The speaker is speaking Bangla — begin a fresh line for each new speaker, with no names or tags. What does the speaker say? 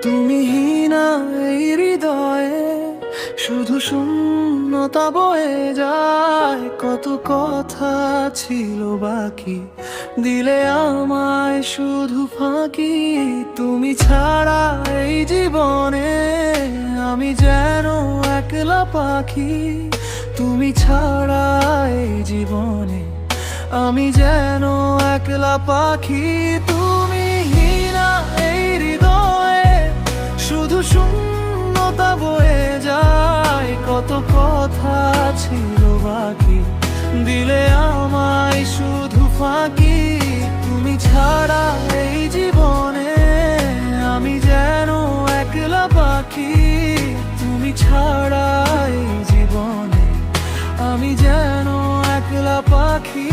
তুমি হীনা এই হৃদয়ে, শুধু শূন্যতা বয়ে যায়। কত কথা ছিল বাকি, দিলে আমায় শুধু ফাঁকি। তুমি ছাড়া এই জীবনে আমি যেন একলা পাখি। তুমি ছাড়া এই জীবনে আমি যেন একলা পাখি। তুমি হীনা এই হৃদয়ে, শুধু শূন্যতা বয়ে যায়। কত কথা ছিল বাকি, দিলে আমায় শুধু ফাঁকি। তুমি ছাড়া এই জীবনে আমি যেন একলা পাখি। তুমি ছাড়া এই জীবনে আমি যেন একলা পাখি।